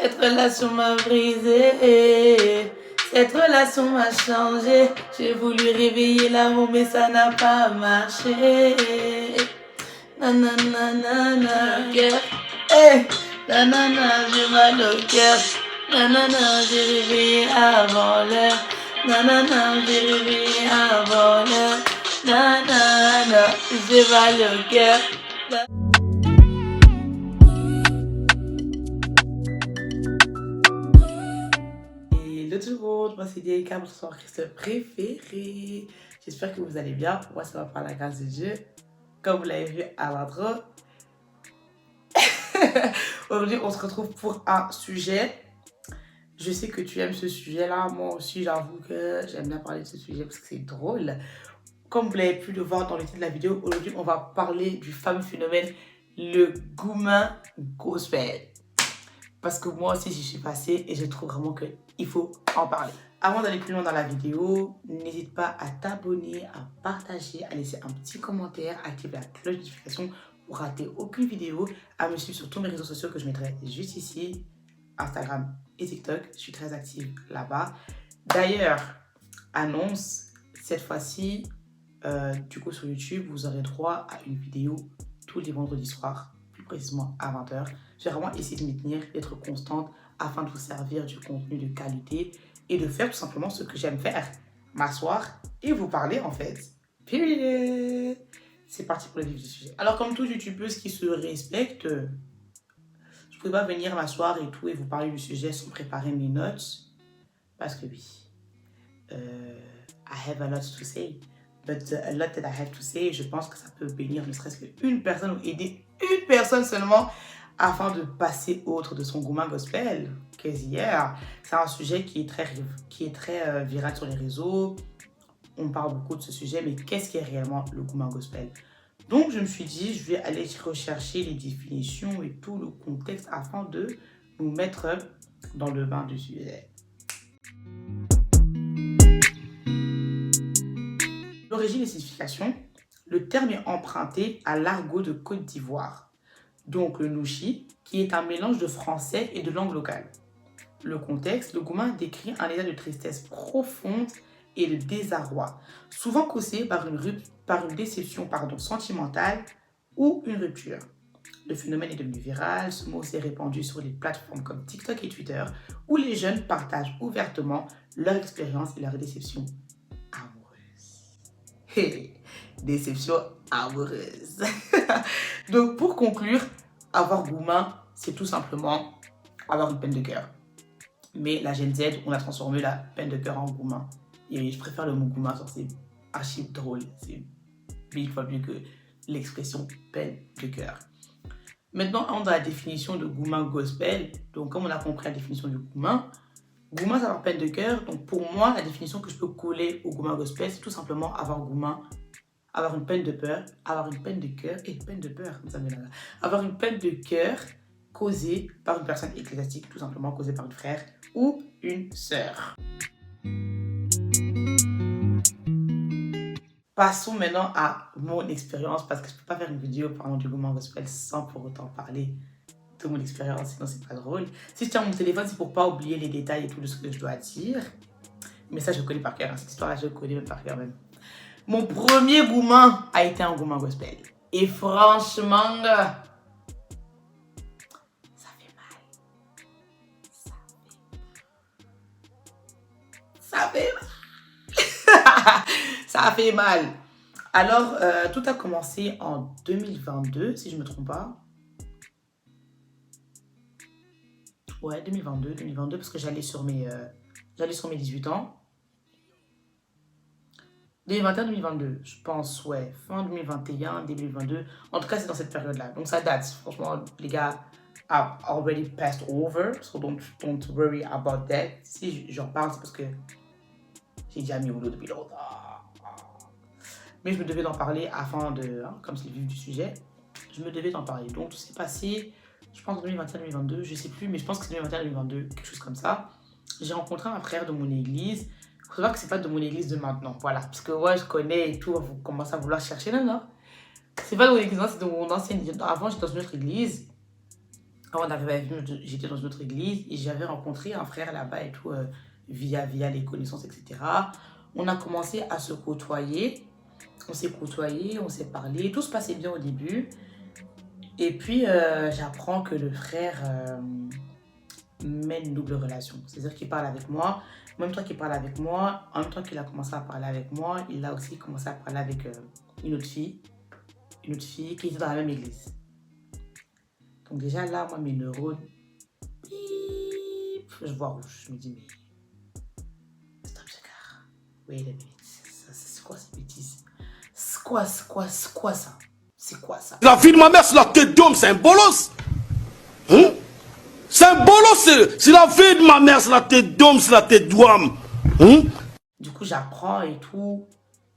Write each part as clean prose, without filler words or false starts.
Cette relation m'a brisé, cette relation m'a changé. J'ai voulu réveiller l'amour mais ça n'a pas marché. Nanana, nanana, cœur. Hey, nanana, j'ai mal au cœur. Nanana, j'ai réveillé avant l'heure. Nanana, j'ai réveillé avant l'heure. Nanana, j'ai mal au cœur. Hello tout le monde, moi c'est Diaïka, votre soiriste préférée. J'espère que vous allez bien. Moi ça va par la grâce de Dieu. Comme vous l'avez vu à l'intro. Aujourd'hui on se retrouve pour un sujet. Je sais que tu aimes ce sujet-là. Moi aussi j'avoue que j'aime bien parler de ce sujet parce que c'est drôle. Comme vous l'avez pu le voir dans le titre de la vidéo, aujourd'hui on va parler du fameux phénomène le Gouma Gospel. Parce que moi aussi j'y suis passée et je trouve vraiment qu'il faut en parler. Avant d'aller plus loin dans la vidéo, n'hésite pas à t'abonner, à partager, à laisser un petit commentaire, à activer la cloche de notification pour rater aucune vidéo, à me suivre sur tous mes réseaux sociaux que je mettrai juste ici, Instagram et TikTok. Je suis très active là-bas. D'ailleurs, annonce, cette fois-ci, du coup sur YouTube, vous aurez droit à une vidéo tous les vendredis soirs, plus précisément à 20h. Je vais vraiment essayer de m'y tenir, d'être constante afin de vous servir du contenu de qualité et de faire tout simplement ce que j'aime faire, m'asseoir et vous parler en fait. Period. C'est parti pour le vif du sujet. Alors comme tout youtubeuse qui se respecte, je ne pouvais pas venir m'asseoir et tout et vous parler du sujet sans préparer mes notes. Parce que oui, I have a lot to say. But a lot that I have to say, je pense que ça peut bénir ne serait-ce qu'une personne ou aider une personne seulement afin de passer autre de son Gouma Gospel. C'est un sujet qui est très viral sur les réseaux. On parle beaucoup de ce sujet, mais qu'est-ce qu'est réellement le Gouma Gospel? Donc je me suis dit, je vais aller rechercher les définitions et tout le contexte afin de nous mettre dans le bain du sujet. L'origine et signification, le terme est emprunté à l'argot de Côte d'Ivoire, donc le nouchi, qui est un mélange de français et de langue locale. Le contexte, le Gouma décrit un état de tristesse profonde et de désarroi, souvent causé par une déception sentimentale ou une rupture. Le phénomène est devenu viral, ce mot s'est répandu sur les plateformes comme TikTok et Twitter, où les jeunes partagent ouvertement leur expérience et leur déception amoureuse. Hey, déception amoureuse. Donc pour conclure, avoir Gouma, c'est tout simplement avoir une peine de cœur. Mais la Gen Z, on a transformé la peine de cœur en Gouma. Et je préfère le mot Gouma, c'est archi drôle. C'est 1000 fois mieux que l'expression peine de cœur. Maintenant, on a la définition de Gouma Gospel. Donc, comme on a compris la définition du Gouma, Gouma, c'est avoir peine de cœur. Donc, pour moi, la définition que je peux coller au Gouma Gospel, c'est tout simplement avoir Gouma, avoir une peine de peur, avoir une peine de cœur, et peine de peur, ça me là. Avoir une peine de cœur causée par une personne ecclésiastique, tout simplement causée par un frère ou une sœur. Passons maintenant à mon expérience, parce que je ne peux pas faire une vidéo parlant du Gouma Gospel sans pour autant parler de mon expérience, sinon c'est pas drôle. Si je tiens mon téléphone, c'est pour pas oublier les détails et tout de ce que je dois dire. Mais ça, je connais par cœur, cette histoire-là, je connais même par cœur même. Mon premier Gouma a été un Gouma Gospel. Et franchement, ça fait mal. Ça fait mal. Ça fait mal. Alors, tout a commencé en 2022, si je ne me trompe pas. Ouais, 2022, parce que j'allais sur mes 18 ans. 2021-2022, je pense, ouais. Fin 2021, début 2022. En tout cas, c'est dans cette période-là. Donc, ça date. Franchement, les gars, I've already passed over. So, don't worry about that. Si j'en parle, c'est parce que j'ai déjà mis au dos depuis longtemps. Mais je me devais d'en parler afin de, comme c'est le vif du sujet, je me devais d'en parler. Donc, tout s'est passé, je pense, 2021-2022, je sais plus, mais je pense que c'est 2021-2022, quelque chose comme ça. J'ai rencontré un frère de mon église. Il faut savoir que c'est pas de mon église de maintenant, voilà. Parce que ouais, je connais et tout, vous commencez à vouloir chercher là, non? C'est pas de mon église, c'est de mon ancienne église. Avant, j'étais dans une autre église. Avant d'arriver à Avignon, j'étais dans une autre église et j'avais rencontré un frère là-bas et tout, via les connaissances, etc. On a commencé à se côtoyer. On s'est côtoyé, on s'est parlé. Tout se passait bien au début. Et puis, j'apprends que le frère mène une double relation. C'est-à-dire qu'il parle avec moi. En même temps qu'il parle avec moi, en même temps qu'il a commencé à parler avec moi, il a aussi commencé à parler avec une autre fille qui était dans la même église. Donc déjà là, moi, mes neurones, bip, je vois rouge. Je me dis, mais stop, Jakar. Wait a minute. C'est quoi ces bêtises? C'est quoi ça? C'est quoi ça? La vie de ma mère, c'est la tête d'homme, c'est un bolos. Hein? C'est un bolos, c'est la vie de ma mère, c'est la tête d'homme, c'est la tête d'homme. Hein? Du coup, j'apprends et tout.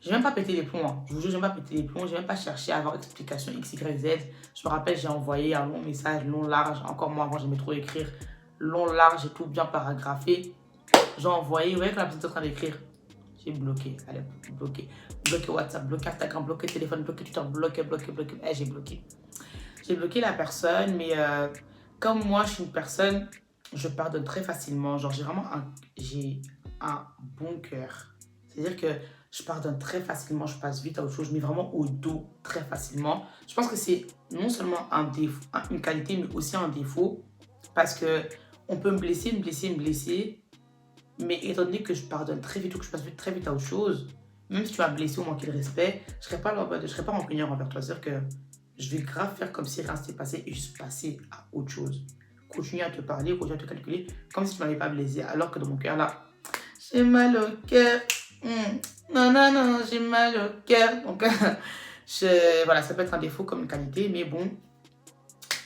J'ai même pas pété les plombs. Hein. Je vous jure, j'ai même pas pété les plombs. J'ai même pas cherché à avoir explication X, Y, Z. Je me rappelle, j'ai envoyé un long message, long, large. Encore moi, avant, j'aimais trop écrire. Long, large et tout, bien paragraphé. J'ai envoyé, vous voyez, quand la personne est en train d'écrire. J'ai bloqué. Allez, bloqué. Bloqué WhatsApp, bloqué Instagram, bloqué téléphone, bloqué Twitter, bloqué. J'ai bloqué. J'ai bloqué la personne, mais comme moi, je suis une personne, je pardonne très facilement. Genre, j'ai un bon cœur. C'est-à-dire que je pardonne très facilement, je passe vite à autre chose, je mets vraiment au dos très facilement. Je pense que c'est non seulement un défaut, une qualité, mais aussi un défaut. Parce que on peut me blesser. Mais étant donné que je pardonne très vite ou que je passe très vite à autre chose, même si tu m'as blessé ou manqué de respect, je ne serai pas rancunière envers toi. C'est-à-dire que je vais grave faire comme si rien s'était passé et juste passer à autre chose. Continuer à te parler, continuer à te calculer, comme si tu ne m'avais pas blessé. Alors que dans mon cœur, là, j'ai mal au cœur. Non, j'ai mal au cœur. Donc, voilà, ça peut être un défaut comme une qualité, mais bon,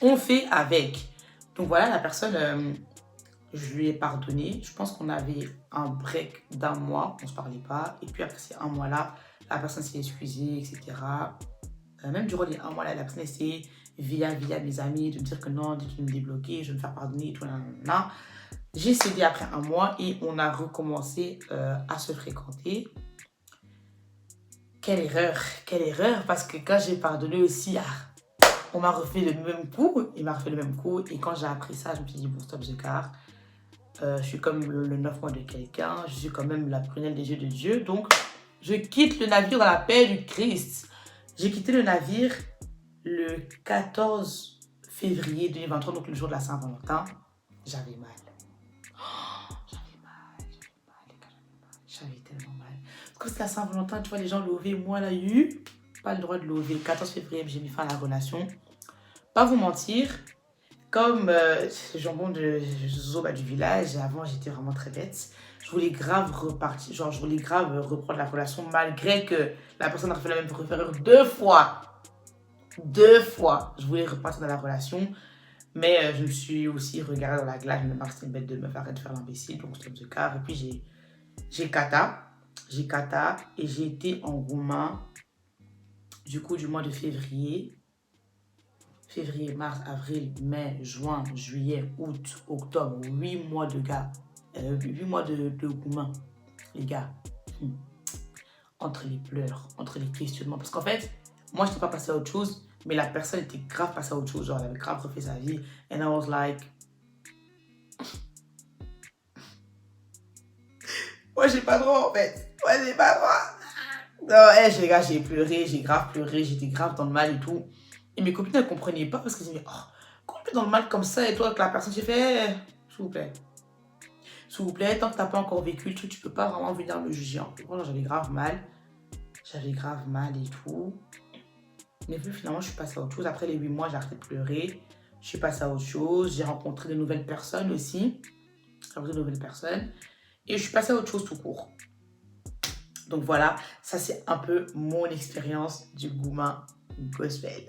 on fait avec. Donc voilà, la personne, je lui ai pardonné. Je pense qu'on avait un break d'1 mois, on ne se parlait pas. Et puis après ces 1 mois-là, la personne s'est excusée, etc. Même durant les 1 mois là, la personne essayait via mes amis de me dire que non, de me débloquer, je vais me faire pardonner et tout, nanana. J'ai cédé après 1 mois et on a recommencé à se fréquenter. Quelle erreur, parce que quand j'ai pardonné aussi, on m'a refait le même coup, et quand j'ai appris ça, je me suis dit, bon, stop, j'écarte. Je suis comme le 9 mois de quelqu'un, je suis quand même la prunelle des yeux de Dieu, donc je quitte le navire dans la paix du Christ. J'ai quitté le navire le 14 février 2023, donc le jour de la Saint-Valentin. J'avais mal. J'avais tellement mal. Parce que c'est la Saint-Valentin, tu vois, les gens lovaient, moi là, pas le droit de lover. Le 14 février, j'ai mis fin à la relation. Pas vous mentir, comme jambon de Zoba du village, avant j'étais vraiment très bête. Je voulais grave repartir, genre je voulais grave reprendre la relation malgré que la personne a fait la même erreur 2 fois. 2 fois, je voulais repartir dans la relation. Mais je me suis aussi regardée dans la glace, je me disais, c'est une bête de meuf, arrête de faire l'imbécile, donc stop the car. Et puis j'ai cata et j'ai été en roumain du coup du mois de février, mars, avril, mai, juin, juillet, août, octobre, 8 mois de gars, 8 mois de roumain, les gars. Entre les pleurs, entre les questionnements, parce qu'en fait, moi je n'étais pas passée à autre chose, mais la personne était grave passée à autre chose, genre elle avait grave refait sa vie, and I was like, moi j'ai pas droit en fait. Moi j'ai pas droit. Non, les gars, j'ai pleuré, j'ai grave pleuré, j'étais grave dans le mal et tout. Et mes copines, elles comprenaient pas parce qu'elles disaient, oh, quand tu es dans le mal comme ça et toi avec la personne, j'ai fait, s'il vous plaît. S'il vous plaît, tant que t'as pas encore vécu le truc, tu peux pas vraiment venir me juger. Voilà, j'avais grave mal. Et tout. Mais puis finalement, je suis passée à autre chose. Après les 8 mois, j'ai arrêté de pleurer. Je suis passée à autre chose. J'ai rencontré de nouvelles personnes aussi. Et je suis passée à autre chose tout court. Donc voilà, ça c'est un peu mon expérience du Gouma Gospel.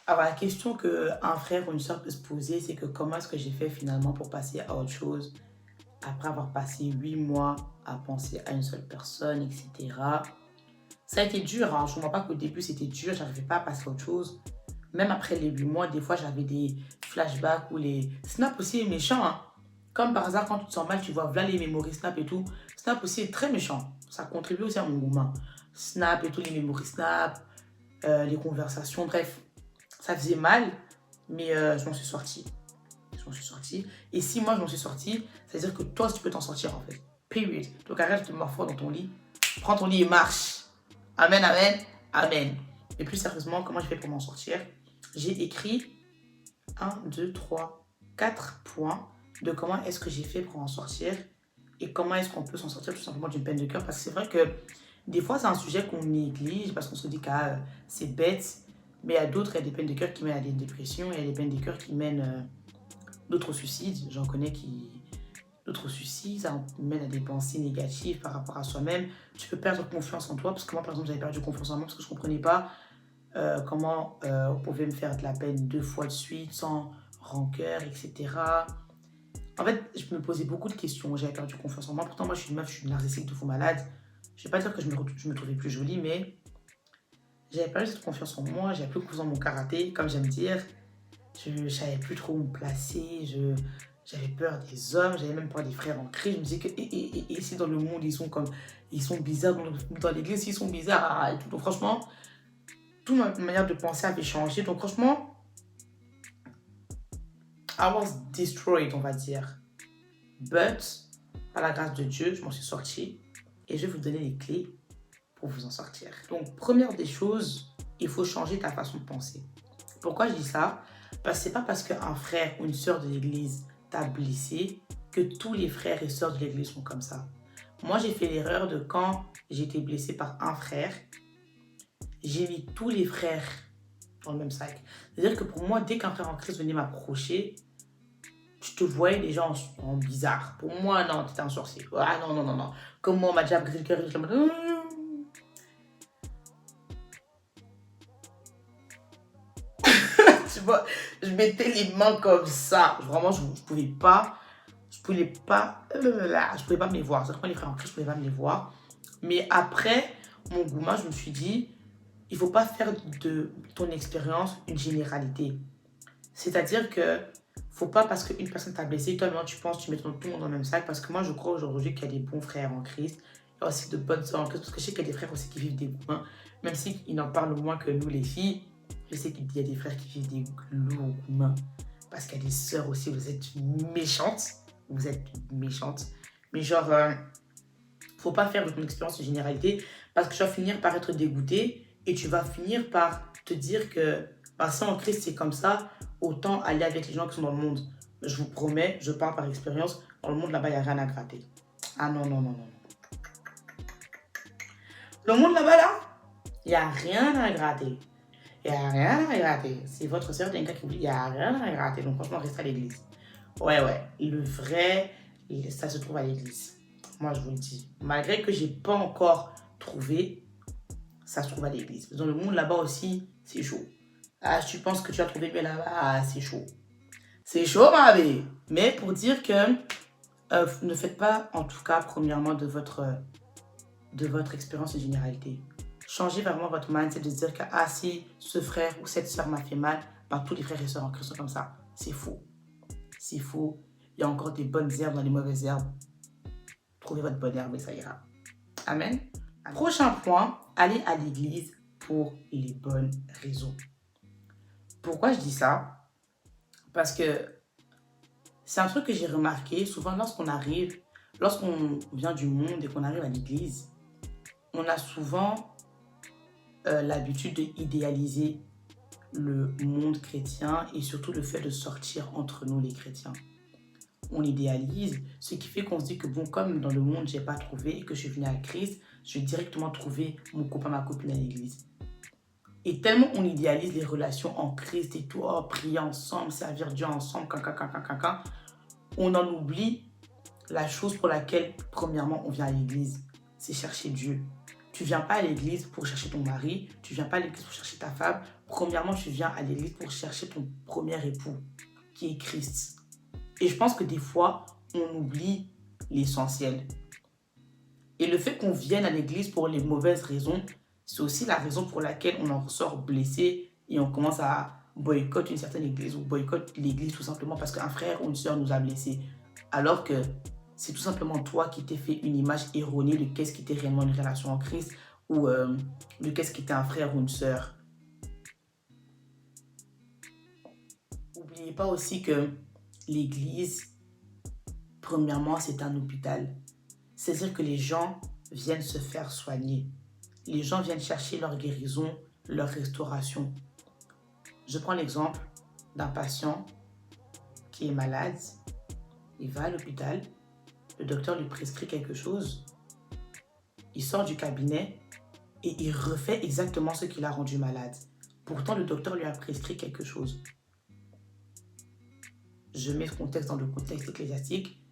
Alors la question qu'un frère ou une soeur peut se poser, c'est que comment est-ce que j'ai fait finalement pour passer à autre chose après avoir passé 8 mois à penser à une seule personne, etc. Ça a été dur, hein. Je ne vois pas qu'au début c'était dur, je n'arrivais pas à passer à autre chose. Même après les 8 mois, des fois j'avais des flashbacks ou les Snap aussi est méchant, hein. Comme par hasard, quand tu te sens mal, tu vois, voilà les memories Snap et tout. Snap aussi est très méchant. Ça contribue aussi à mon gourmand. Snap et tout, les memories Snap. les conversations, bref. Ça faisait mal, mais je m'en suis sortie. Et si moi, je m'en suis sortie, ça veut dire que toi, tu peux t'en sortir, en fait. Period. Donc, arrête de te morfondre dans ton lit. Prends ton lit et marche. Amen, amen, amen. Et plus sérieusement, comment j'ai fait pour m'en sortir? J'ai écrit 1, 2, 3, 4 points de comment est-ce que j'ai fait pour en sortir et comment est-ce qu'on peut s'en sortir tout simplement d'une peine de cœur. Parce que c'est vrai que des fois, c'est un sujet qu'on néglige parce qu'on se dit que c'est bête. Mais il y a d'autres, il y a des peines de cœur qui mènent à des dépressions, il y a des peines de cœur qui mènent d'autres suicides. J'en connais qui... D'autres suicides, ça mène à des pensées négatives par rapport à soi-même. Tu peux perdre confiance en toi, parce que moi, par exemple, j'avais perdu confiance en moi parce que je ne comprenais pas comment on pouvait me faire de la peine 2 fois de suite, sans rancœur, etc. En fait, je me posais beaucoup de questions. J'avais perdu confiance en moi. Pourtant, moi, je suis une meuf, je suis une narcissique de fou malade. Je ne vais pas dire que je me trouvais plus jolie, mais j'avais perdu cette confiance en moi. J'avais plus confiance en mon karaté, comme j'aime dire. Je ne savais plus trop où me placer. J'avais peur des hommes, j'avais même peur des frères en Christ. Je me disais que et si dans le monde ils sont bizarres, dans l'église ils sont bizarres et tout. Donc franchement, toute ma manière de penser avait changé. Donc franchement, I was destroyed, on va dire. But, par la grâce de Dieu, je m'en suis sortie et je vais vous donner les clés pour vous en sortir. Donc première des choses, il faut changer ta façon de penser. Pourquoi je dis ça? Parce que c'est pas parce qu'un frère ou une sœur de l'église t'a blessé que tous les frères et sœurs de l'église sont comme ça. Moi, j'ai fait l'erreur de quand j'ai été blessée par un frère, j'ai mis tous les frères dans le même sac. C'est-à-dire que pour moi, dès qu'un frère en Christ venait m'approcher, je te voyais déjà en bizarre. Pour moi, non, t'étais un sorcier. Ah non, non, non, non. Comme moi, on m'a déjà brisé le cœur et je me tu vois, je mettais les mains comme ça. Vraiment, je pouvais pas. Je pouvais pas me les voir. C'est-à-dire que les frères en Christ, je pouvais pas me les voir. Mais après, mon gourmand, je me suis dit, il faut pas faire de ton expérience une généralité. C'est-à-dire que faut pas parce qu'une personne t'a blessé, toi maintenant tu penses, tu mets tout le monde dans le même sac. Parce que moi, je crois aujourd'hui qu'il y a des bons frères en Christ. Il y a aussi de bonnes sœurs en Christ. Parce que je sais qu'il y a des frères aussi qui vivent des gourmands. Même s'ils en parlent moins que nous, les filles. Je sais qu'il y a des frères qui vivent des lourds gourmands. Parce qu'il y a des sœurs aussi, vous êtes méchantes. Vous êtes méchantes. Mais genre, faut pas faire de ton expérience une généralité. Parce que tu vas finir par être dégoûté. Et tu vas finir par te dire que parce qu'en Christ, c'est comme ça. Autant aller avec les gens qui sont dans le monde. Je vous promets, je parle par expérience, dans le monde là-bas, il n'y a rien à gratter. Ah non, non, non, non. Le monde là-bas, là, il n'y a rien à gratter. Il n'y a rien à gratter. C'est votre soeur Tenka qui vous dit, il n'y a rien à gratter. Donc franchement, restez à l'église. Ouais, le vrai, ça se trouve à l'église. Moi, je vous le dis. Malgré que je n'ai pas encore trouvé, ça se trouve à l'église. Dans le monde là-bas aussi, c'est chaud. Ah, tu penses que tu as trouvé bien là-bas, ah, c'est chaud. C'est chaud, ma bébé. Mais pour dire que ne faites pas, en tout cas, premièrement, de votre expérience une généralité. Changez vraiment votre mindset de se dire que si ce frère ou cette soeur m'a fait mal, ben, tous les frères et sœurs en Christ sont comme ça. C'est faux. C'est faux. Il y a encore des bonnes herbes dans les mauvaises herbes. Trouvez votre bonne herbe et ça ira. Amen. Prochain point, allez à l'église pour les bonnes raisons. Pourquoi je dis ça? Parce que c'est un truc que j'ai remarqué souvent lorsqu'on vient du monde et qu'on arrive à l'église, on a souvent l'habitude d'idéaliser le monde chrétien et surtout le fait de sortir entre nous les chrétiens. On idéalise, ce qui fait qu'on se dit que bon, comme dans le monde, je n'ai pas trouvé et que je suis venu à Christ, je vais directement trouver mon copain, ma copine à l'église. Et tellement on idéalise les relations en Christ et tout, prier ensemble, servir Dieu ensemble, on en oublie la chose pour laquelle, premièrement, on vient à l'église, c'est chercher Dieu. Tu ne viens pas à l'église pour chercher ton mari, tu ne viens pas à l'église pour chercher ta femme. Premièrement, tu viens à l'église pour chercher ton premier époux, qui est Christ. Et je pense que des fois, on oublie l'essentiel. Et le fait qu'on vienne à l'église pour les mauvaises raisons, c'est aussi la raison pour laquelle on en ressort blessé et on commence à boycotter une certaine église ou boycotter l'église tout simplement parce qu'un frère ou une soeur nous a blessés. Alors que c'est tout simplement toi qui t'es fait une image erronée de qu'est-ce qui était réellement une relation en Christ ou de qu'est-ce qui était un frère ou une soeur. N'oubliez pas aussi que l'église, premièrement, c'est un hôpital. C'est-à-dire que les gens viennent se faire soigner. Les gens viennent chercher leur guérison, leur restauration. Je prends l'exemple d'un patient qui est malade. Il va à l'hôpital, le docteur lui prescrit quelque chose. Il sort du cabinet et il refait exactement ce qui l'a rendu malade. Pourtant, le docteur lui a prescrit quelque chose. Je mets ce contexte dans le contexte ecclésiastique.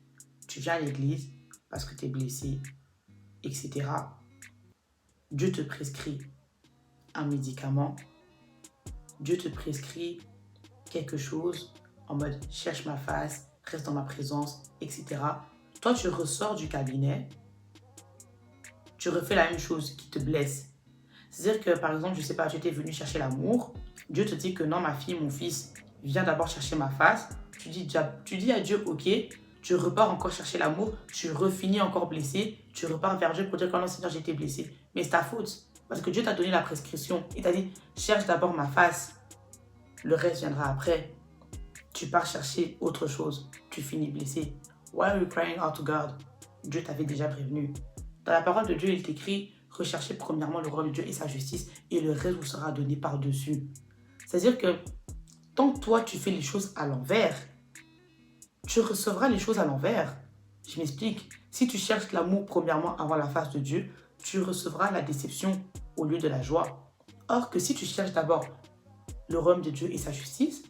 Tu viens à l'église parce que tu es blessé, etc. Dieu te prescrit un médicament. Dieu te prescrit quelque chose en mode cherche ma face, reste dans ma présence, etc. Toi, tu ressors du cabinet, tu refais la même chose qui te blesse. C'est-à-dire que, par exemple, je sais pas, tu étais venu chercher l'amour. Dieu te dit que non, ma fille, mon fils, viens d'abord chercher ma face. Tu dis à Dieu, ok, tu repars encore chercher l'amour, tu refinis encore blessé, tu repars vers Dieu pour dire que non, Seigneur, j'ai été blessé. Mais c'est ta faute. Parce que Dieu t'a donné la prescription. Il t'a dit, cherche d'abord ma face. Le reste viendra après. Tu pars chercher autre chose. Tu finis blessé. Why are you crying out to God? Dieu t'avait déjà prévenu. Dans la parole de Dieu, il t'écrit, recherchez premièrement le royaume de Dieu et sa justice et le reste vous sera donné par-dessus. C'est-à-dire que tant que toi, tu fais les choses à l'envers, tu recevras les choses à l'envers. Je m'explique. Si tu cherches l'amour premièrement avant la face de Dieu, tu recevras la déception au lieu de la joie. Or que si tu cherches d'abord le royaume de Dieu et sa justice,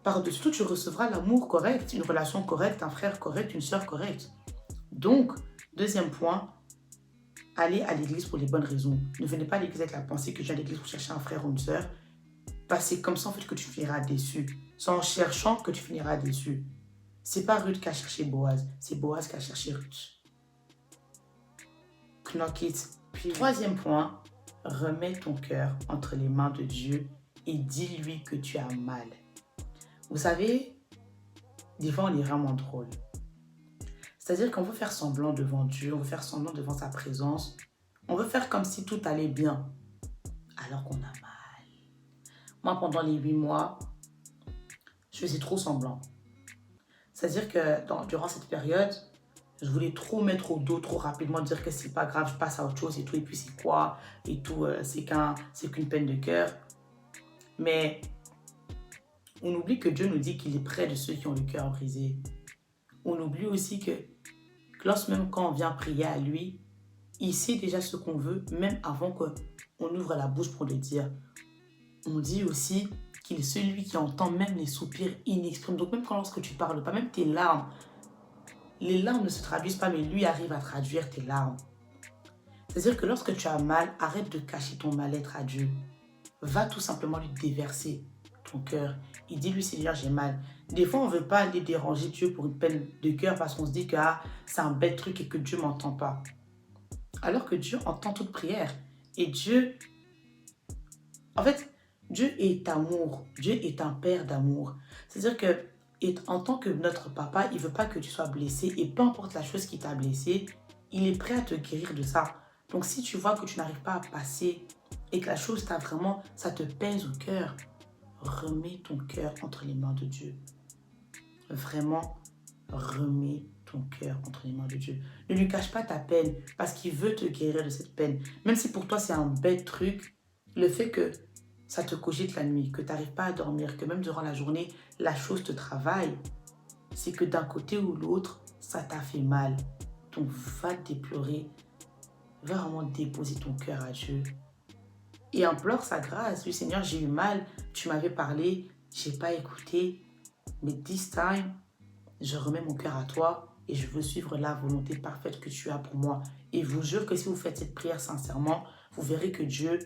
par-dessus tout, tu recevras l'amour correct, une relation correcte, un frère correct, une sœur correcte. Donc, deuxième point, allez à l'église pour les bonnes raisons. Ne venez pas à l'église avec la pensée que je viens à l'église pour chercher un frère ou une sœur. Parce que c'est comme ça en fait que tu finiras déçu. C'est en cherchant que tu finiras déçu. C'est pas Ruth qui a cherché Boaz, c'est Boaz qui a cherché Ruth. Knock it. Puis, troisième point, remets ton cœur entre les mains de Dieu et dis-lui que tu as mal. Vous savez, des fois on est vraiment drôle. C'est-à-dire qu'on veut faire semblant devant Dieu, on veut faire semblant devant sa présence. On veut faire comme si tout allait bien, alors qu'on a mal. Moi, pendant les 8 mois, je faisais trop semblant. C'est-à-dire que durant cette période, je voulais trop mettre au dos, trop rapidement, dire que c'est pas grave, je passe à autre chose et tout, et puis c'est quoi, et tout, c'est qu'une peine de cœur. Mais on oublie que Dieu nous dit qu'il est près de ceux qui ont le cœur brisé. On oublie aussi que même quand on vient prier à lui, il sait déjà ce qu'on veut, même avant qu'on ouvre la bouche pour le dire. On dit aussi qu'il est celui qui entend même les soupirs inexprimes. Donc même lorsque tu parles pas, même tes larmes, les larmes ne se traduisent pas, mais lui arrive à traduire tes larmes. C'est-à-dire que lorsque tu as mal, arrête de cacher ton mal-être à Dieu. Va tout simplement lui déverser ton cœur et dis-lui, Seigneur, j'ai mal. Des fois, on ne veut pas aller déranger Dieu pour une peine de cœur parce qu'on se dit que c'est un bête truc et que Dieu ne m'entend pas. Alors que Dieu entend toute prière. Et Dieu, en fait, Dieu est amour. Dieu est un père d'amour. C'est-à-dire que en tant que notre papa, il ne veut pas que tu sois blessé et peu importe la chose qui t'a blessé, il est prêt à te guérir de ça. Donc si tu vois que tu n'arrives pas à passer et que la chose ça te pèse au cœur, remets ton cœur entre les mains de Dieu. Vraiment, remets ton cœur entre les mains de Dieu. Ne lui cache pas ta peine parce qu'il veut te guérir de cette peine. Même si pour toi c'est un bête truc, le fait que ça te cogite la nuit, que tu n'arrives pas à dormir, que même durant la journée, la chose te travaille, c'est que d'un côté ou l'autre, ça t'a fait mal. Donc va déplorer, va vraiment déposer ton cœur à Dieu. Et implore sa grâce. Oui, Seigneur, j'ai eu mal, tu m'avais parlé, je n'ai pas écouté, mais this time, je remets mon cœur à toi et je veux suivre la volonté parfaite que tu as pour moi. Et je vous jure que si vous faites cette prière sincèrement, vous verrez que Dieu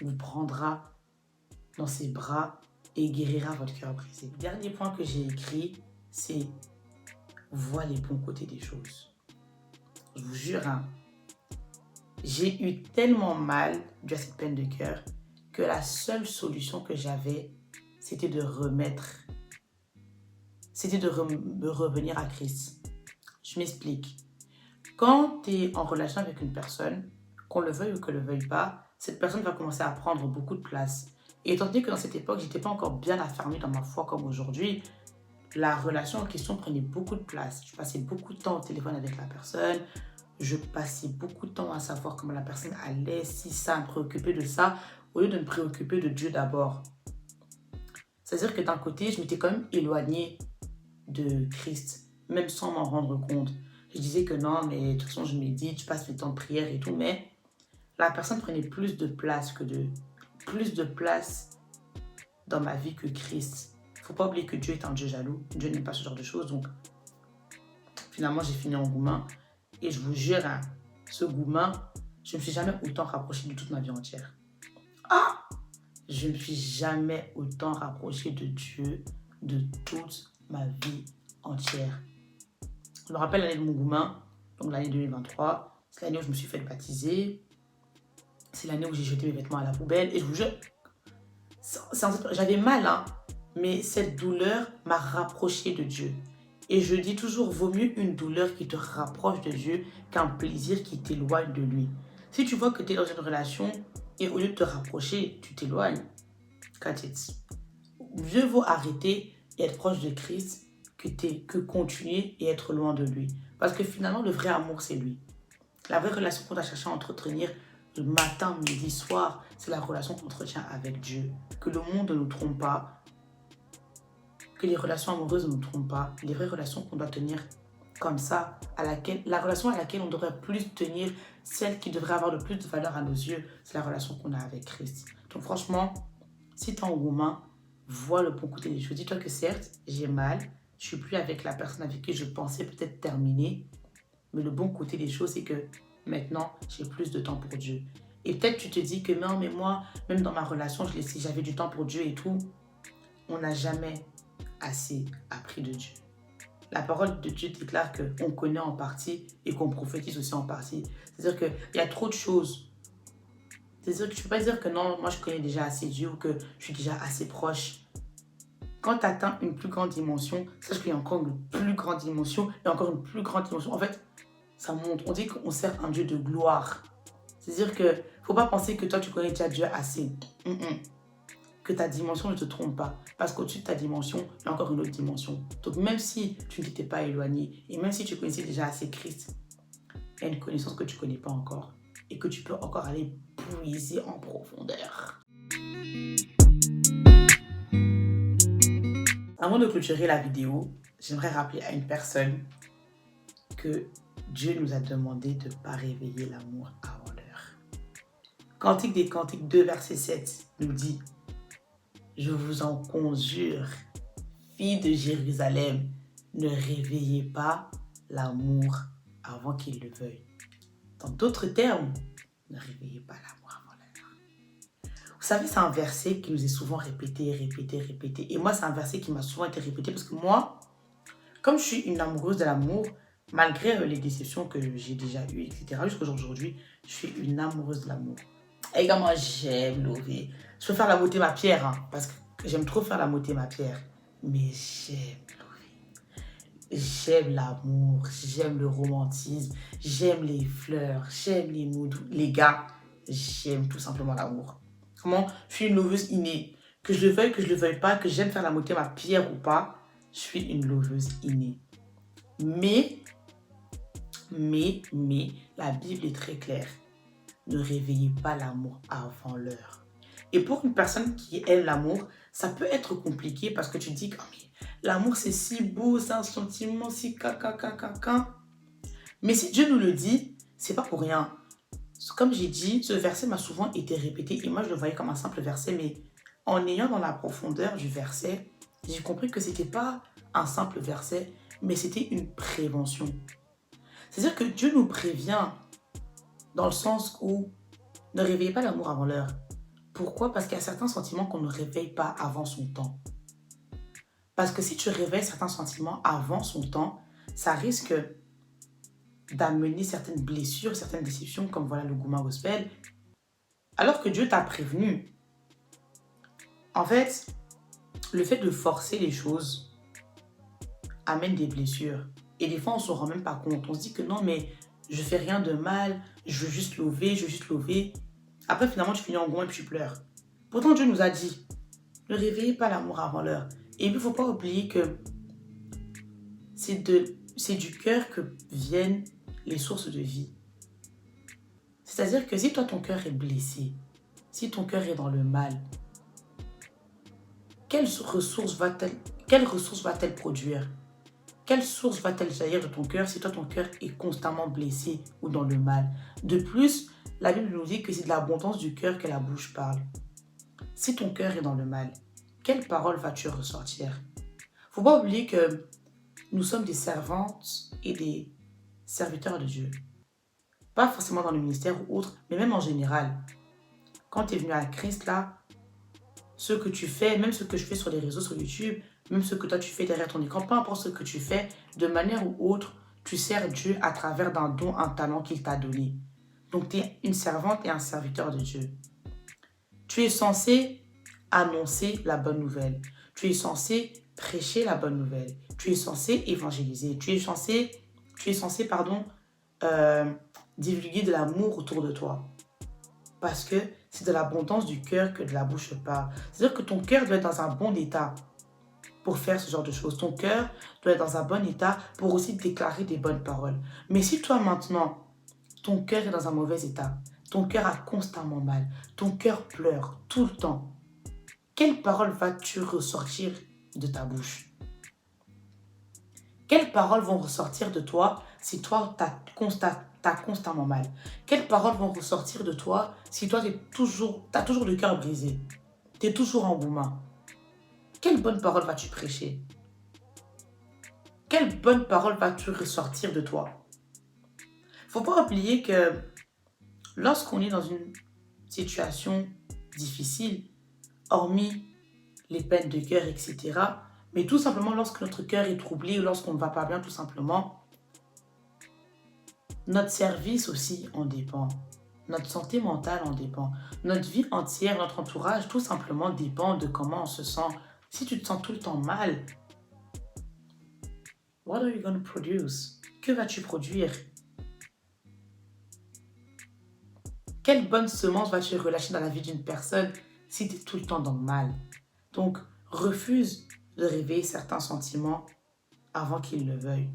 vous prendra dans ses bras et guérira votre cœur brisé. Le dernier point que j'ai écrit, c'est vois les bons côtés des choses. Je vous jure, j'ai eu tellement mal dû à cette peine de cœur que la seule solution que j'avais, c'était de revenir à Christ. Je m'explique. Quand tu es en relation avec une personne, qu'on le veuille ou qu'on ne le veuille pas, cette personne va commencer à prendre beaucoup de place. Et étant donné que dans cette époque, j'étais pas encore bien affermie dans ma foi comme aujourd'hui, la relation en question prenait beaucoup de place. Je passais beaucoup de temps au téléphone avec la personne. Je passais beaucoup de temps à savoir comment la personne allait, si ça, me préoccupait de ça, au lieu de me préoccuper de Dieu d'abord. C'est-à-dire que d'un côté, je m'étais quand même éloignée de Christ, même sans m'en rendre compte. Je disais que non, mais de toute façon, je médite, je passe mes temps de prière et tout, mais la personne prenait plus de place dans ma vie que Christ. Il ne faut pas oublier que Dieu est un Dieu jaloux. Dieu n'aime pas ce genre de choses. Donc, finalement, j'ai fini en gourmand. Et je vous jure, hein, ce gourmand, je ne me suis jamais autant rapproché de toute ma vie entière. Ah! Je ne me suis jamais autant rapproché de Dieu de toute ma vie entière. Je me rappelle l'année de mon gourmand, donc l'année 2023. C'est l'année où je me suis fait baptiser. C'est l'année où j'ai jeté mes vêtements à la poubelle. Et je vous jure, j'avais mal, hein, mais cette douleur m'a rapproché de Dieu. Et je dis toujours, vaut mieux une douleur qui te rapproche de Dieu qu'un plaisir qui t'éloigne de lui. Si tu vois que tu es dans une relation et au lieu de te rapprocher, tu t'éloignes, cut it. Mieux vaut arrêter et être proche de Christ que continuer et être loin de lui. Parce que finalement, le vrai amour, c'est lui. La vraie relation qu'on a cherché à entretenir le matin, midi, soir, c'est la relation qu'on entretient avec Dieu. Que le monde ne nous trompe pas. Que les relations amoureuses ne nous trompent pas. Les vraies relations qu'on doit tenir comme ça, la relation à laquelle on devrait plus tenir, celle qui devrait avoir le plus de valeur à nos yeux, c'est la relation qu'on a avec Christ. Donc franchement, si tu es en gourmand, vois le bon côté des choses. Dis-toi que certes, j'ai mal, je suis plus avec la personne avec qui je pensais peut-être terminer, mais le bon côté des choses, c'est que maintenant, j'ai plus de temps pour Dieu. Et peut-être tu te dis que non, mais moi, même dans ma relation, j'avais du temps pour Dieu et tout. On n'a jamais assez appris de Dieu. La parole de Dieu déclare qu'on connaît en partie et qu'on prophétise aussi en partie. C'est-à-dire qu'il y a trop de choses. C'est-à-dire que tu ne peux pas dire que non, moi je connais déjà assez Dieu ou que je suis déjà assez proche. Quand tu atteins une plus grande dimension, sache qu'il y a encore une plus grande dimension et encore une plus grande dimension. En fait, ça monte. On dit qu'on sert un Dieu de gloire. C'est-à-dire qu'il ne faut pas penser que toi tu connais déjà Dieu assez. Que ta dimension ne te trompe pas. Parce qu'au-dessus de ta dimension, il y a encore une autre dimension. Donc même si tu ne t'étais pas éloigné, et même si tu connaissais déjà assez Christ, il y a une connaissance que tu ne connais pas encore, et que tu peux encore aller puiser en profondeur. Avant de clôturer la vidéo, j'aimerais rappeler à une personne que Dieu nous a demandé de ne pas réveiller l'amour avant l'heure. Cantique des Cantiques 2, verset 7 nous dit: je vous en conjure, filles de Jérusalem, ne réveillez pas l'amour avant qu'il le veuille. Dans d'autres termes, ne réveillez pas l'amour avant l'heure. Vous savez, c'est un verset qui nous est souvent répété. Et moi, c'est un verset qui m'a souvent été répété parce que moi, comme je suis une amoureuse de l'amour, malgré les déceptions que j'ai déjà eues, etc., jusqu'à aujourd'hui, je suis une amoureuse de l'amour. Et également, j'aime lover. Je peux faire la beauté ma pierre, hein, parce que j'aime trop faire la beauté ma pierre. Mais j'aime lover. J'aime l'amour, j'aime le romantisme, j'aime les fleurs, j'aime les moods. Les gars, j'aime tout simplement l'amour. Comment? Je suis une loveuse innée. Que je le veuille pas, que j'aime faire la beauté ma pierre ou pas, je suis une loveuse innée. Mais, la Bible est très claire. Ne réveillez pas l'amour avant l'heure. Et pour une personne qui aime l'amour, ça peut être compliqué parce que tu te dis que l'amour c'est si beau, c'est un sentiment si caca. Mais si Dieu nous le dit, c'est pas pour rien. Comme j'ai dit, ce verset m'a souvent été répété et moi je le voyais comme un simple verset, mais en ayant dans la profondeur du verset, j'ai compris que c'était pas un simple verset, mais c'était une prévention. C'est-à-dire que Dieu nous prévient dans le sens où ne réveillez pas l'amour avant l'heure. Pourquoi? Parce qu'il y a certains sentiments qu'on ne réveille pas avant son temps. Parce que si tu réveilles certains sentiments avant son temps, ça risque d'amener certaines blessures, certaines déceptions, comme voilà le gourmand gospel, alors que Dieu t'a prévenu. En fait, le fait de forcer les choses amène des blessures. Et des fois, on ne se rend même pas compte. On se dit que non, mais je fais rien de mal, je veux juste lover. Après, finalement, tu finis en gourmand et puis tu pleures. Pourtant, Dieu nous a dit, ne réveillez pas l'amour avant l'heure. Et puis, il ne faut pas oublier que c'est du cœur que viennent les sources de vie. C'est-à-dire que si toi, ton cœur est blessé, si ton cœur est dans le mal, quelle ressource va-t-elle produire? Quelle source va-t-elle jaillir de ton cœur si toi, ton cœur est constamment blessé ou dans le mal? De plus, la Bible nous dit que c'est de l'abondance du cœur que la bouche parle. Si ton cœur est dans le mal, quelle parole vas-tu ressortir? Faut pas oublier que nous sommes des servantes et des serviteurs de Dieu. Pas forcément dans le ministère ou autre, mais même en général. Quand tu es venu à Christ, là, ce que tu fais, même ce que je fais sur les réseaux, sur YouTube, même ce que toi tu fais derrière ton écran, peu importe ce que tu fais, de manière ou autre, tu sers Dieu à travers d'un don, un talent qu'il t'a donné. Donc tu es une servante et un serviteur de Dieu. Tu es censé annoncer la bonne nouvelle. Tu es censé prêcher la bonne nouvelle. Tu es censé évangéliser. Tu es censé divulguer de l'amour autour de toi. Parce que c'est de l'abondance du cœur que de la bouche parle. C'est-à-dire que ton cœur doit être dans un bon état pour faire ce genre de choses. Ton cœur doit être dans un bon état pour aussi déclarer des bonnes paroles. Mais si toi maintenant, ton cœur est dans un mauvais état, ton cœur a constamment mal, ton cœur pleure tout le temps, quelles paroles vas-tu ressortir de ta bouche? Quelles paroles vont ressortir de toi si toi, t'as constamment mal? Quelles paroles vont ressortir de toi si toi, t'as toujours le cœur brisé? Tu es toujours en bouma. Quelle bonne parole vas-tu prêcher? Quelle bonne parole vas-tu ressortir de toi? Faut pas oublier que lorsqu'on est dans une situation difficile, hormis les peines de cœur, etc., mais tout simplement lorsque notre cœur est troublé ou lorsqu'on ne va pas bien, tout simplement, notre service aussi en dépend. Notre santé mentale en dépend. Notre vie entière, notre entourage, tout simplement dépend de comment on se sent. Si tu te sens tout le temps mal, what are you going to produce? Que vas-tu produire? Quelle bonne semence vas-tu relâcher dans la vie d'une personne si tu es tout le temps dans le mal? Donc, refuse de réveiller certains sentiments avant qu'ils le veuillent.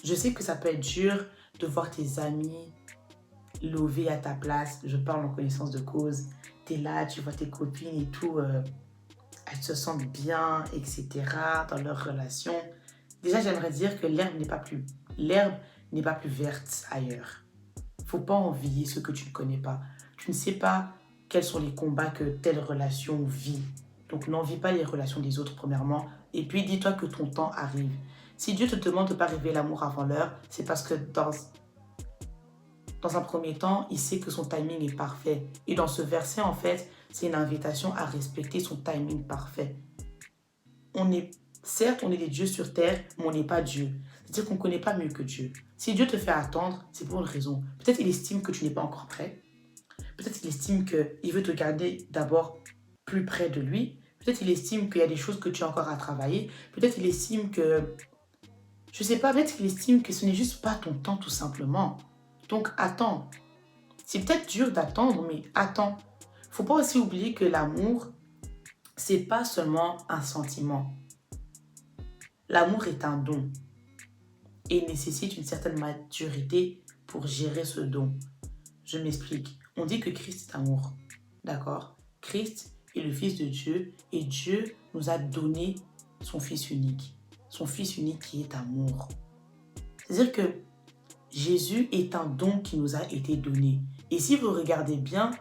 Je sais que ça peut être dur de voir tes amis lever à ta place. Je parle en connaissance de cause. Tu es là, tu vois tes copines et tout, elles se sentent bien, etc. dans leur relation. Déjà, j'aimerais dire que l'herbe n'est pas plus verte ailleurs. Faut pas envier ce que tu ne connais pas. Tu ne sais pas quels sont les combats que telle relation vit. Donc, n'envie pas les relations des autres, premièrement. Et puis, dis-toi que ton temps arrive. Si Dieu te demande de ne pas révéler l'amour avant l'heure, c'est parce que dans un premier temps, il sait que son timing est parfait. Et dans ce verset, en fait, c'est une invitation à respecter son timing parfait. Certes, on est des dieux sur terre, mais on n'est pas Dieu. C'est-à-dire qu'on ne connaît pas mieux que Dieu. Si Dieu te fait attendre, c'est pour une raison. Peut-être qu'il estime que tu n'es pas encore prêt. Peut-être qu'il estime qu'il veut te garder d'abord plus près de lui. Peut-être qu'il estime qu'il y a des choses que tu as encore à travailler. Peut-être qu'il estime que... Je ne sais pas, peut-être qu'il estime que ce n'est juste pas ton temps tout simplement. Donc attends. C'est peut-être dur d'attendre, mais attends. Il ne faut pas aussi oublier que l'amour, ce n'est pas seulement un sentiment. L'amour est un don et nécessite une certaine maturité pour gérer ce don. Je m'explique. On dit que Christ est amour. D'accord? Christ est le Fils de Dieu et Dieu nous a donné son Fils unique. Son Fils unique qui est amour. C'est-à-dire que Jésus est un don qui nous a été donné. Et si vous regardez bien,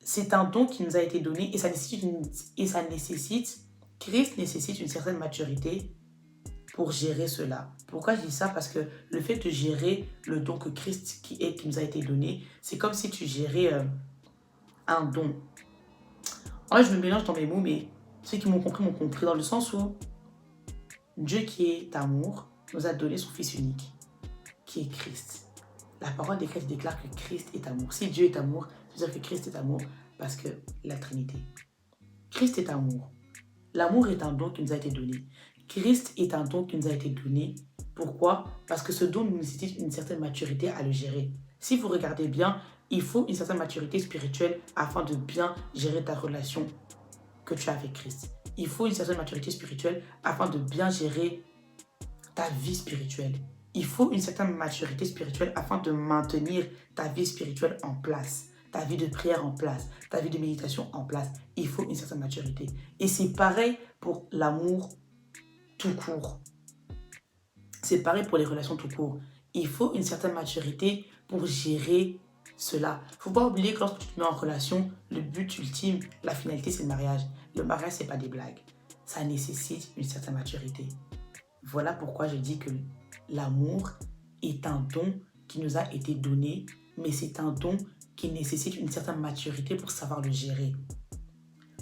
c'est un don qui nous a été donné et Christ nécessite une certaine maturité pour gérer cela. Pourquoi je dis ça? Parce que le fait de gérer le don que Christ qui nous a été donné, c'est comme si tu gérais un don. En vrai, je me mélange dans mes mots, mais ceux qui m'ont compris dans le sens où Dieu qui est amour nous a donné son Fils unique, qui est Christ. La parole des Chrétiens déclare que Christ est amour. Si Dieu est amour, ça veut dire que Christ est amour parce que la Trinité. Christ est amour. L'amour est un don qui nous a été donné. Christ est un don qui nous a été donné. Pourquoi? Parce que ce don nous nécessite une certaine maturité à le gérer. Si vous regardez bien, Il faut une certaine maturité spirituelle afin de bien gérer ta relation que tu as avec Christ. Il faut une certaine maturité spirituelle afin de bien gérer ta vie spirituelle. Il faut une certaine maturité spirituelle afin de maintenir ta vie spirituelle en place, ta vie de prière en place, ta vie de méditation en place. Il faut une certaine maturité. Et c'est pareil pour l'amour tout court. C'est pareil pour les relations tout court. Il faut une certaine maturité pour gérer cela. Il ne faut pas oublier que lorsque tu te mets en relation, le but ultime, la finalité, c'est le mariage. Le mariage, ce n'est pas des blagues. Ça nécessite une certaine maturité. Voilà pourquoi je dis que l'amour est un don qui nous a été donné, mais c'est un don qui nécessite une certaine maturité pour savoir le gérer.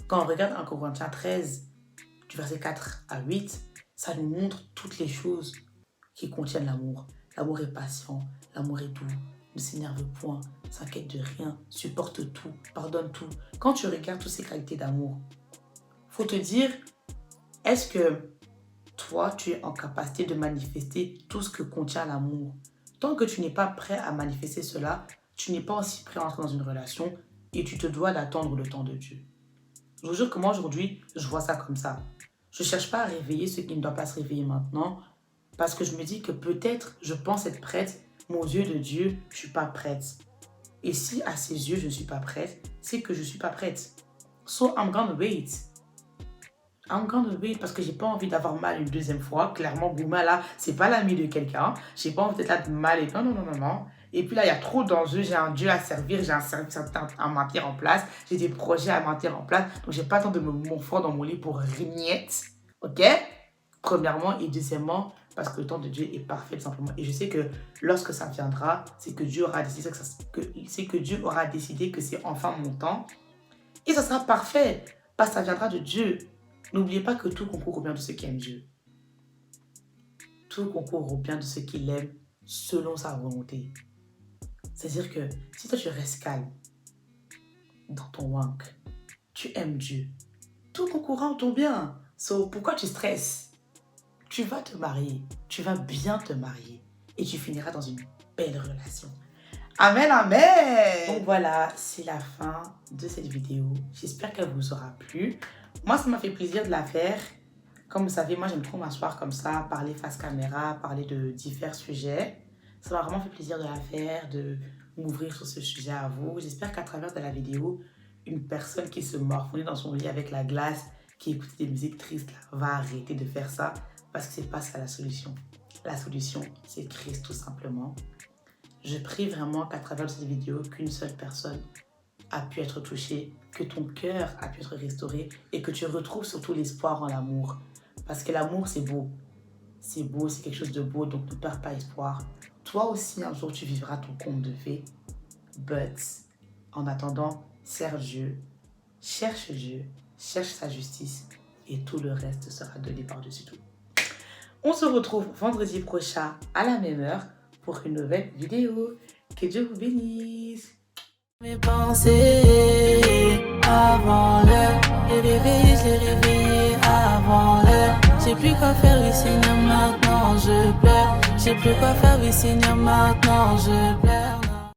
Quand on regarde 1 Corinthiens 13, du verset 4 à 8, ça nous montre toutes les choses qui contiennent l'amour. L'amour est patient, l'amour est doux, ne s'énerve point, s'inquiète de rien, supporte tout, pardonne tout. Quand tu regardes toutes ces qualités d'amour, faut te dire, est-ce que toi, tu es en capacité de manifester tout ce que contient l'amour? Tant que tu n'es pas prêt à manifester cela, tu n'es pas aussi prêt à entrer dans une relation et tu te dois d'attendre le temps de Dieu. Je vous jure que moi, aujourd'hui, je vois ça comme ça. Je ne cherche pas à réveiller ce qui ne doit pas se réveiller maintenant parce que je me dis que peut-être je pense être prête, mais aux yeux de Dieu, je ne suis pas prête. Et si à ses yeux, je ne suis pas prête, c'est que je ne suis pas prête. So I'm gonna wait. Parce que j'ai pas envie d'avoir mal une deuxième fois. Clairement, Gouma, là, c'est pas l'ami de quelqu'un. J'ai pas envie d'être là de mal et non. Et puis là, il y a trop d'enjeux. J'ai un Dieu à servir, j'ai un service à maintenir en place, j'ai des projets à maintenir en place. Donc, j'ai pas le temps de me m'enfoncer dans mon lit pour rignette. Ok? Premièrement. Et deuxièmement, parce que le temps de Dieu est parfait, tout simplement. Et je sais que lorsque ça viendra, c'est que Dieu aura décidé que c'est enfin mon temps. Et ça sera parfait. Parce que ça viendra de Dieu. N'oubliez pas que tout concourt au bien de ceux qui aiment Dieu. Tout concourt au bien de ceux qui l'aiment selon sa volonté. C'est-à-dire que si toi tu restes calme dans ton wank, tu aimes Dieu, tout concourra en ton bien. So, pourquoi tu stresses? Tu vas te marier, tu vas bien te marier et tu finiras dans une belle relation. Amen, amen. Donc voilà, c'est la fin de cette vidéo. J'espère qu'elle vous aura plu. Moi, ça m'a fait plaisir de la faire. Comme vous savez, moi, j'aime trop m'asseoir comme ça, parler face caméra, parler de divers sujets. Ça m'a vraiment fait plaisir de la faire, de m'ouvrir sur ce sujet à vous. J'espère qu'à travers de la vidéo, une personne qui se morfondait dans son lit avec la glace, qui écoute des musiques tristes, là, va arrêter de faire ça parce que c'est pas ça la solution. La solution, c'est Christ, tout simplement. Je prie vraiment qu'à travers cette vidéo, qu'une seule personne a pu être touchée, que ton cœur a pu être restauré et que tu retrouves surtout l'espoir en l'amour. Parce que l'amour, c'est beau. C'est beau, c'est quelque chose de beau, donc ne perds pas espoir. Toi aussi, un jour, tu vivras ton conte de fées. But, en attendant, sers Dieu, cherche sa justice et tout le reste sera donné par-dessus tout. On se retrouve vendredi prochain à la même heure pour une nouvelle vidéo. Que Dieu vous bénisse. Mes pensées avant l'heure, je l'ai réveillé avant l'heure. J'ai plus quoi faire, oui Seigneur, maintenant je pleure. J'ai plus quoi faire, oui Seigneur, maintenant je pleure.